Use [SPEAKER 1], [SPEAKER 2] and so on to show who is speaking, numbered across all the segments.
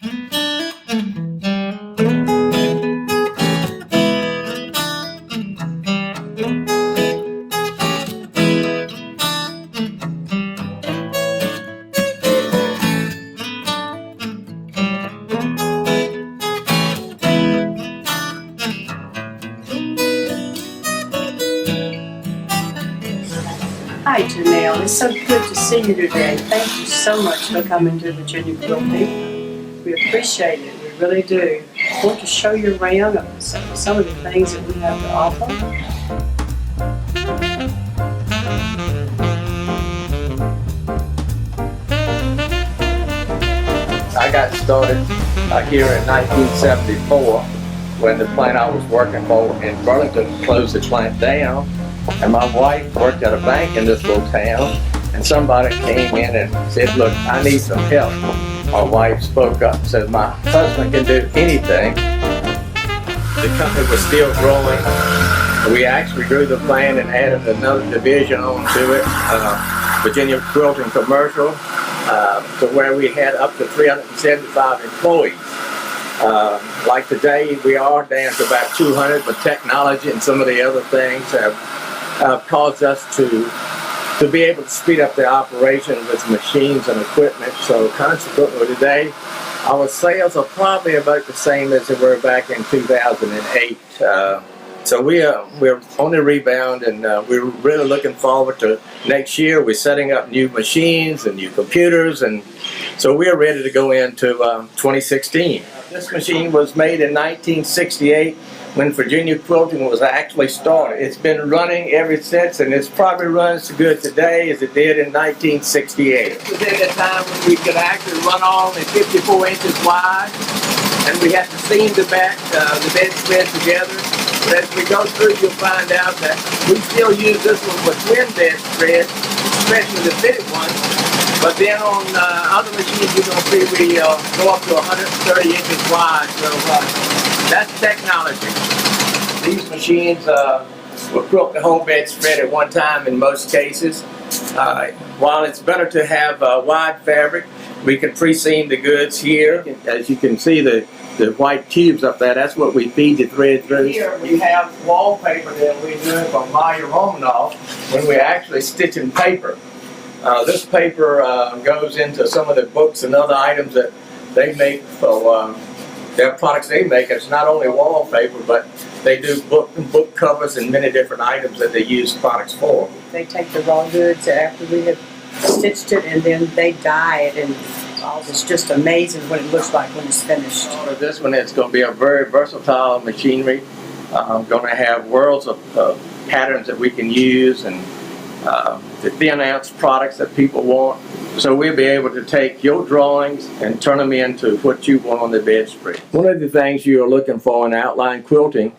[SPEAKER 1] Hi, Janelle. It's so good to see you today. Thank you so much for coming to Virginia Quilting. We appreciate it. We really do. I want to show you around some of the things that we have to offer.
[SPEAKER 2] I got started here in 1974 when the plant I was working for in Burlington closed the plant down. And my wife worked at a bank in this little town, and somebody came in and said, "Look, I need some help." My wife spoke up and said, "My husband can do anything." The company was still growing. We actually grew the plant and added another division onto it, Virginia Quilting Commercial, to where we had up to 375 employees. Like today, we are down to about 200, but technology and some of the other things have caused us to be able to speed up the operation with machines and equipment. So consequently today, our sales are probably about the same as they were back in 2008. So we're on the rebound, and we're really looking forward to next year. We're setting up new machines and new computers, and so we're ready to go into 2016. This machine was made in 1968 when Virginia Quilting was actually started. It's been running ever since, and it's probably runs as good today as it did in 1968. It was at a time when we could actually run on at 54 inches wide, and we had to seam the back, the bedspread together. But as we go through, you'll find out that we still use this one for twin bedspreads, especially the fitted ones. But then on other machines, you're going to see we go up to 130 inches wide. So that's technology. These machines will quilt the whole bedspread at one time in most cases. While it's better to have wide fabric, we can pre-seam the goods here. As you can see, the white tubes up there, that's what we feed the thread through. Here we have wallpaper that we do from Maya Romanoff when we're actually stitching paper. This paper goes into some of the books and other items that they make for their products they make. It's not only wallpaper, but they do book covers and many different items that they use products for.
[SPEAKER 1] They take the raw goods after we have stitched it, and then they dye it, and it's just amazing what it looks like when it's finished.
[SPEAKER 2] This one is going to be a very versatile machinery. Going to have worlds of patterns that we can use, and the thin ounce products that people want. So we'll be able to take your drawings and turn them into what you want on the bedspread. One of the things you're looking for in outline quilting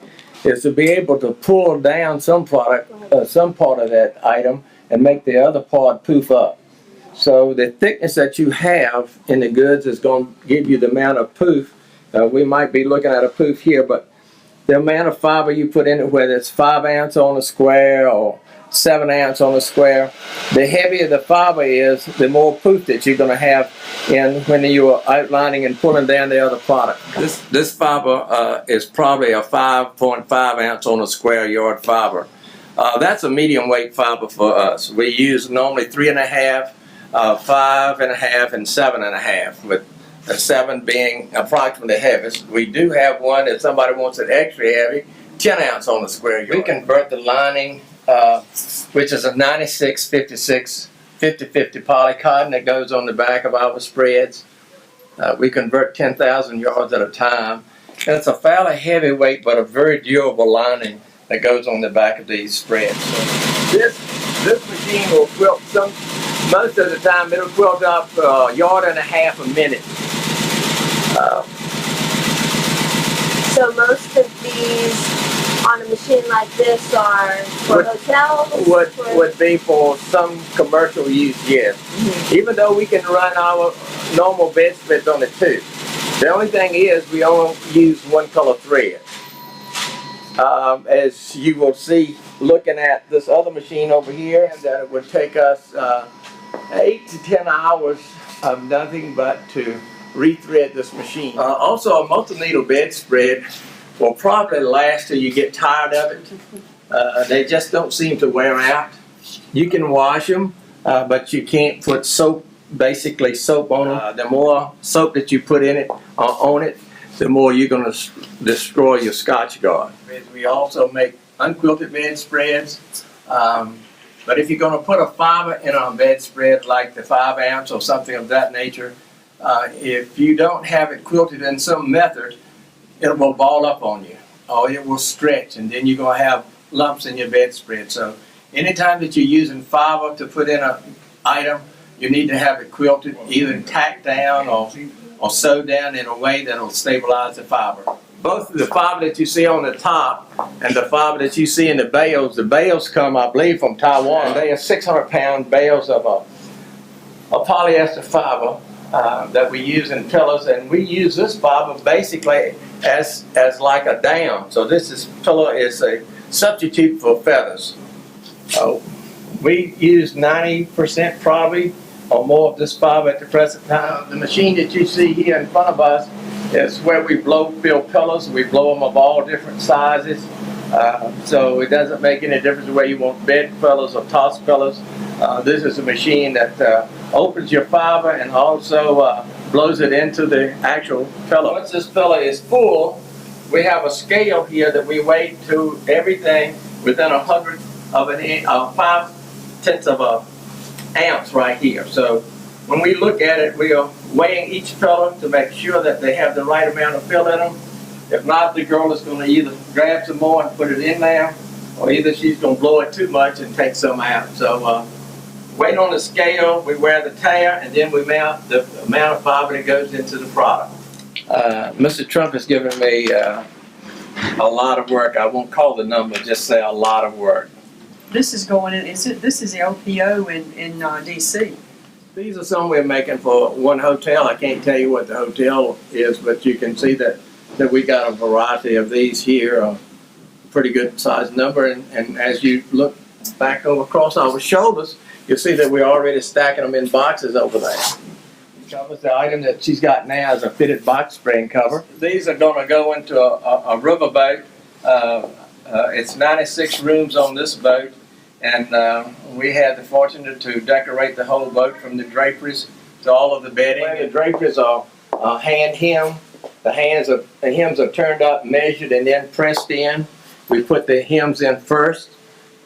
[SPEAKER 2] is to be able to pull down some product, some part of that item, and make the other part poof up. So the thickness that you have in the goods is going to give you the amount of poof. We might be looking at a poof here, but the amount of fiber you put in it, whether it's 5 ounce on a square or 7 ounce on a square, the heavier the fiber is, the more poof that you're going to have in when you are outlining and pulling down the other product. This fiber is probably a 5.5 ounce on a square yard fiber. That's a medium weight fiber for us. We use normally 3.5, 5.5, and 7.5, with the 7 being approximately the heaviest. We do have one if somebody wants it extra heavy, 10 ounce on the square yard. We convert the lining, which is a 96-56 50-50 poly cotton that goes on the back of our spreads. We convert 10,000 yards at a time. And it's a fairly heavy weight but a very durable lining that goes on the back of these spreads. So this machine will quilt most of the time it'll quilt up a yard and a half a minute.
[SPEAKER 3] So most of these on a machine like this are for hotels?
[SPEAKER 2] Would be for some commercial use, yes. Mm-hmm. Even though we can run our normal bedspreads on it too. The only thing is we only use one color thread. As you will see looking at this other machine over here, that it would take us 8 to 10 hours of nothing but to rethread this machine. Also, a multi-needle bedspread will probably last till you get tired of it. They just don't seem to wear out. You can wash them, but you can't put soap, basically soap on them. The more soap that you put in it, on it, the more you're going to destroy your Scotch guard. We also make unquilted bedspreads. But if you're going to put a fiber in a bedspread like the 5 ounce or something of that nature, if you don't have it quilted in some method, it will ball up on you, or it will stretch, and then you're going to have lumps in your bedspread. So anytime that you're using fiber to put in an item, you need to have it quilted, either tacked down or sewed down in a way that will stabilize the fiber. Both the fiber that you see on the top and the fiber that you see in the bales come, I believe, from Taiwan. They are 600-pound bales of a polyester fiber that we use in pillows, and we use this fiber basically as like a down. So pillow is a substitute for feathers. We use 90% probably or more of this fiber at the present time. The machine that you see here in front of us is where we fill pillows. We blow them of all different sizes. So it doesn't make any difference whether you want bed pillows or toss pillows. This is a machine that opens your fiber and also blows it into the actual pillow. Once this pillow is full, we have a scale here that we weigh to everything within 100 of an inch, 5/10 of an ounce right here. So when we look at it, we are weighing each pillow to make sure that they have the right amount of fill in them. If not, the girl is going to either grab some more and put it in there, or either she's going to blow it too much and take some out. So weight on the scale, we wear the tare, and then we mount the amount of fiber that goes into the product. Mr. Trump has given me a lot of work. I won't call the number, just say a lot of work.
[SPEAKER 1] This is going in, this is the LPO in DC.
[SPEAKER 2] These are some we're making for one hotel. I can't tell you what the hotel is, but you can see that we got a variety of these here, a pretty good size number. And as you look back over across our shoulders, you'll see that we're already stacking them in boxes over there. The item that she's got now is a fitted box spring cover. These are going to go into a riverboat. It's 96 rooms on this boat, and we had the fortune to decorate the whole boat from the draperies to all of the bedding. The draperies are hand hem. The hems are turned up, measured, and then pressed in. We put the hems in first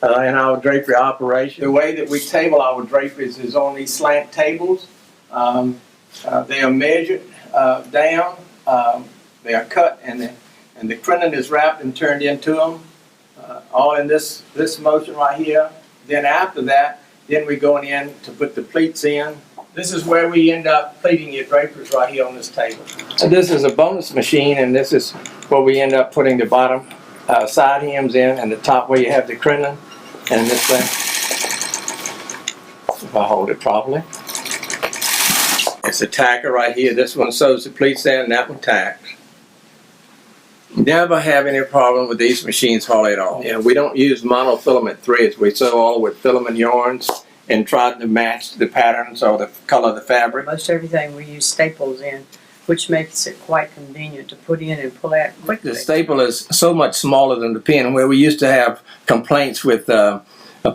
[SPEAKER 2] in our drapery operation. The way that we table our draperies is on these slant tables. They are measured down. They are cut, and the crinoline is wrapped and turned into them. All in this motion right here. Then after that, then we're going in to put the pleats in. This is where we end up pleating your draperies right here on this table. So this is a bonus machine, and this is where we end up putting the bottom side hems in, and the top where you have the crinoline, and this thing. If I hold it properly. It's a tacker right here. This one sews the pleats in, and that one tacks. Never have any problem with these machines hardly at all. Yeah, we don't use monofilament threads. We sew all with filament yarns and try to match the patterns or the color of the fabric.
[SPEAKER 1] Most everything we use staples in, which makes it quite convenient to put in and pull out quickly.
[SPEAKER 2] The staple is so much smaller than the pin, where we used to have complaints with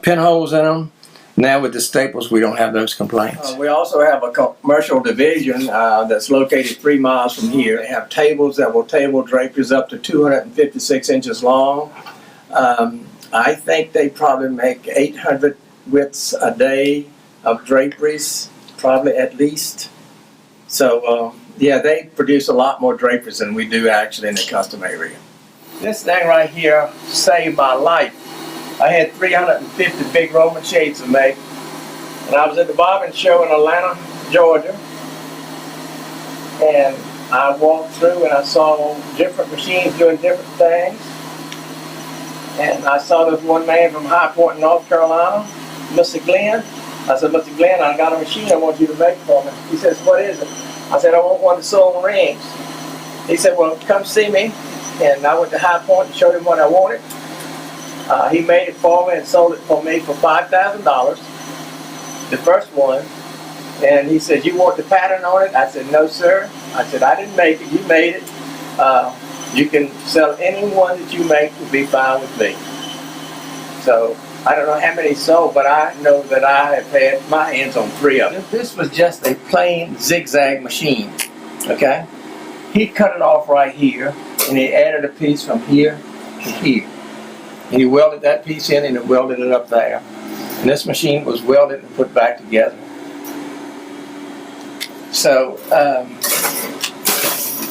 [SPEAKER 2] pinholes in them. Now with the staples, we don't have those complaints. We also have a commercial division that's located 3 miles from here. They have tables that will table draperies up to 256 inches long. I think they probably make 800 widths a day of draperies, probably at least. So yeah, they produce a lot more draperies than we do actually in the custom area. This thing right here saved my life. I had 350 big Roman shades to make, and I was at the bobbin show in Atlanta, Georgia, and I walked through and I saw different machines doing different things, and I saw this one man from High Point, North Carolina, Mr. Glenn. I said, Mr. Glenn, I got a machine I want you to make for me. He says, what is it? I said, I want one to sew on rings. He said, well, come see me, and I went to High Point and showed him what I wanted. He made it for me and sold it for me for $5,000, the first one, And he said, "You want the pattern on it?" I said, "No, sir." I said, "I didn't make it. You made it. You can sell any one that you make will be fine with me." So I don't know how many sold, but I know that I have had my hands on 3 of them. This was just a plain zigzag machine, okay? He cut it off right here, and he added a piece from here to here. And he welded that piece in, and he welded it up there. And this machine was welded and put back together. So,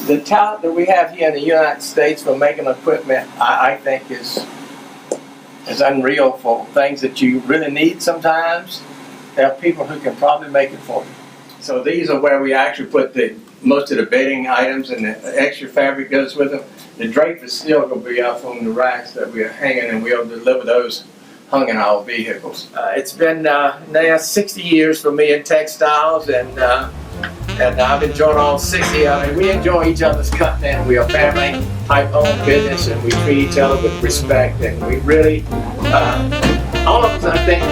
[SPEAKER 2] the talent that we have here in the United States for making equipment, I think is unreal for things that you really need sometimes. There are people who can probably make it for you. So these are where we actually put most of the bedding items, and the extra fabric goes with them. The drape is still going to be up on the racks that we are hanging, and we'll deliver those hung in our vehicles. It's been now 60 years for me in textiles, and I've enjoyed all 60 of it. We enjoy each other's company, and we are family type owned business, and we treat each other with respect, and we really, all of us, I think,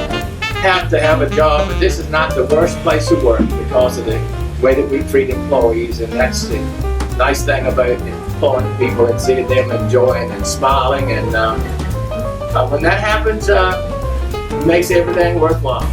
[SPEAKER 2] have to have a job, but this is not the worst place to work because of the way that we treat employees, and that's the nice thing about employing people and seeing them enjoying and smiling, and when that happens, it makes everything worthwhile.